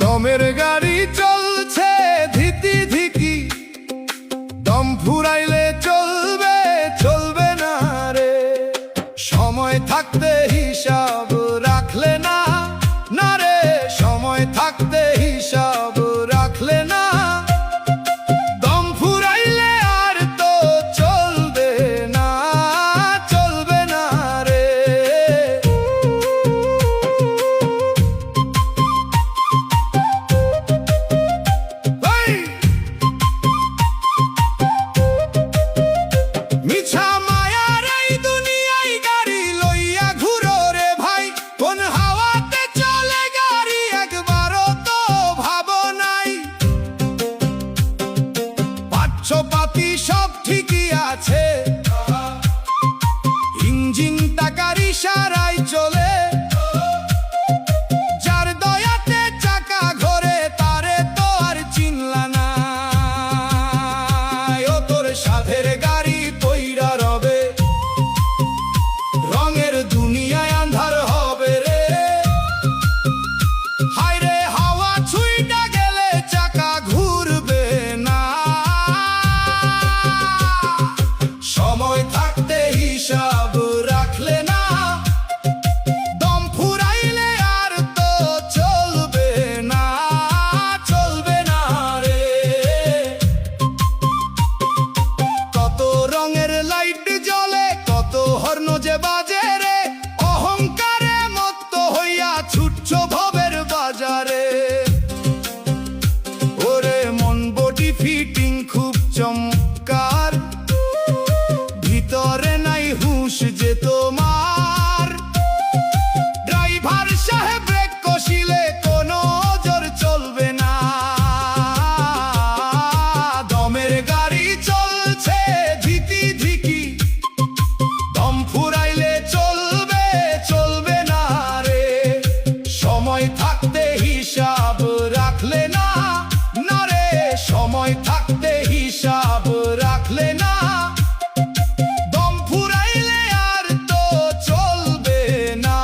দমের গাড়ি চলছে ধিতি ধিকি, দম ফুরাইলে চলবে চলবে না রে। সময় থাকতে হিসাব রাখলে না, না রে, সময় থাকতে হিসাব রাখলে না, দম ফুরাইলে আর তো চলবে না, চলবে না রে। মিছা মায়ার এই দুনিয়ায় গাড়ি লইয়া ঘুরো রে ভাই, কোন হাওয়াতে চলে গাড়ি একবারও তো ভাবো নাই। পাঠ্যপাতি সব ঠিকই আছে, ইঞ্জিন টাকার ইশারায় চলে, যার দয়াতে চাকা ঘোরে তারে তো আর চিনলা না। ও তোর সাধের গাড়ি পইরা রবে, রঙের দুনিয়ায় আন্ধার হবে রে। হায় রে, হাওয়া ছুঁইটা গেলে চাকা ঘুরবে না। সময় থাকতে হিসাব রাখলে না, দম ফুরাইলে আর তো চলবে না, চলবে না রে। কত রঙের লাইট জ্বলে, কত হর্ন যে বাজে রে, অহংকারে মত্ত হইয়া ছুটছ ভবের বাজারে। ওরে মন বডি ফিটিং খুব চমৎকার, ভিতরে নাই হুঁশ যে তোমার। ড্রাইভার সাহেব ব্রেক কষিলে কোনো জোর চলবে না, দমের গাড়ি চলছে ধিতি ধিকি, দম ফুরাইলে চলবে চলবে না রে। সময় থাকতে হিসাব রাখলে না, না রে, সময় থাকতে হিসাব রাখলে না, দম ফুরাইলে আর তো চলবে না,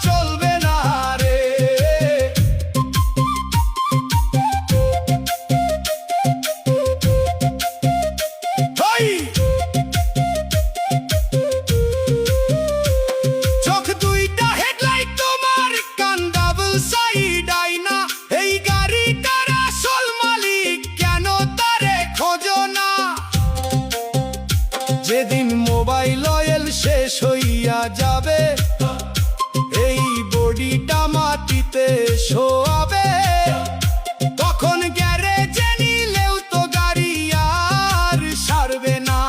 চলবে না রে। হাই! চোখ দুইটা হেডলাইট তোমার, কান ডাবল সাইড আইনা, এই গাড়িটার আসল মালিক কেন তারে খোঁজো না। যেদিন মোবাইল অয়েল শেষ হইয়া যাবে, এই বডিটা মাটিতে শোয়াবে, তখন গ্যারেজে নিলেও তো গাড়ি আর সারবে না।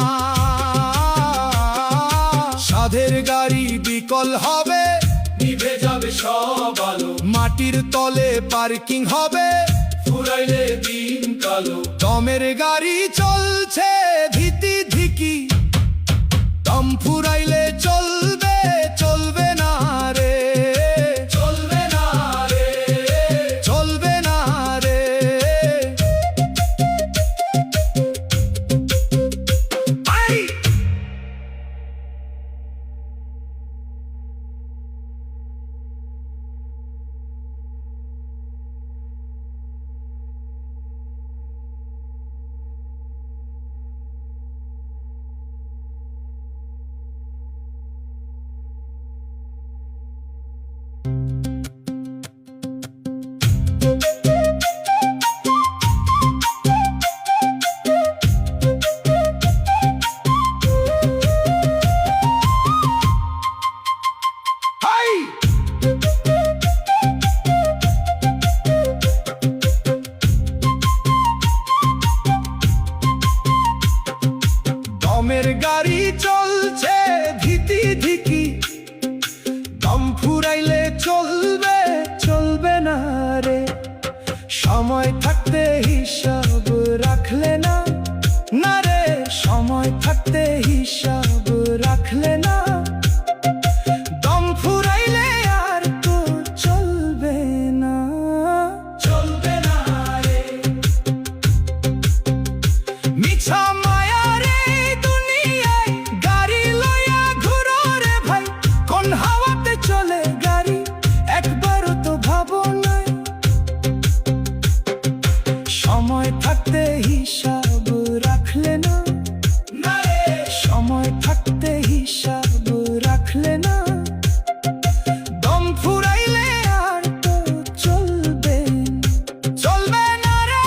সাধের গাড়ি বিকল হবে, নিভে যাবে সব আলো, মাটির তলে পার্কিং হবে, ফুরাইলে দিন কালো। দমের গাড়ি চলছে ধিতি ধিকি, দম ফুরাইলে চলবে চলবে না রে, চলবে না রে, চলবে না রে। আই! দমের গাড়ি চলছে ধিতি ধিকি, দম ফুরাইলে চলবে চলবে না রে। সময় থাকতে হিসাব রাখলে না, না রে, সময় থাকতে হিসাব রাখলে না, দম ফুরাইলে আর তো চলবে না, চলবে না রে। মিছা মায়ার এই দুনিয়ায় গাড়ি লইয়া ঘুরো রে ভাই, কোন হাওয়াতে চলে গাড়ি একবারও তো ভাবো নাই। সময় থাকতে হিসাব রাখলে না, না রে, সময় থাকতে হিসাব রাখলে না, দম ফুরাইলে আর তো চলবে চলবে না রে।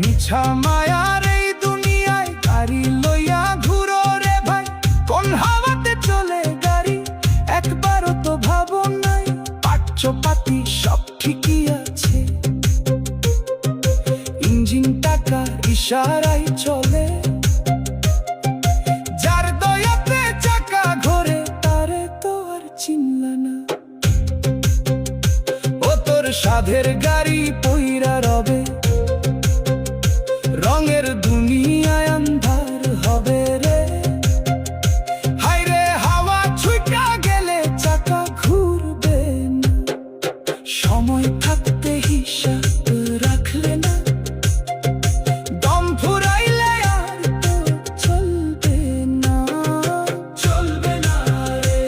মিছা মায়ার এই দুনিয়ায় গাড়ি লইয়া ঘুরো রে ভাই, কোন হাওয়াতে চলে গাড়ি একবারও তো ভাবো নাই। পাঠ্যপাতি সব ঠিকই আছে, ইঞ্জিন টাকা ইশারায় চলে, যার দয়াতে চাকা ঘোরে তারে তো আর চিনলা না। ও তোর সাধের গাড়ি পইরা রবে, রঙের দুনিয়ায় আন্ধার হবে রে। হায় রে, হাওয়া ছুঁটা গেলে চাকা ঘুরবে না। সময় থাকতে হিসাব রাখলে না, দম ফুরাইলে আর তো চলবে না, চলবে না রে।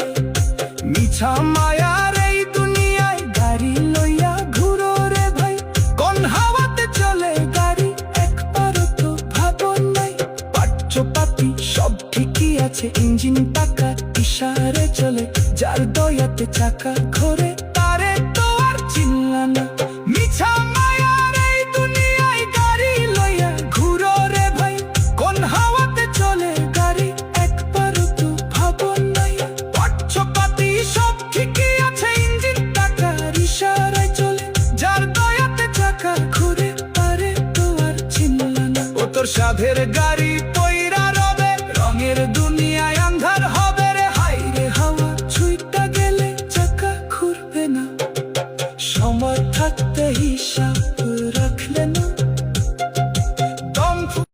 মিছা মায়ার এই দুনিয়ায় গাড়ি লইয়া ঘুরো রে ভাই, কোন হাওয়াতে চলে গাড়ি একবারও তো ভাবো নাই। পাঠ্যপাতি সব ঠিকই আছে, ইঞ্জিন টাকা ইশারে চলে, যার দয়াতে চাকা ঘোরে তারে তো আর চিনলা না। মিছা মায়ার এই দুনিয়ায় গাড়ি লইয়া ঘুরো রে ভাই, কোন হাওয়াতে চলে গাড়ি একবারও তো ভাবো নাই। পাঠ্যপাতি সব ঠিকই আছে, ইঞ্জিন টাকার ইশারায় চলে, যার দয়াতে চাকা ঘুরে তারে তো আর চিনলা না। ও তোর সাধের গাড়ি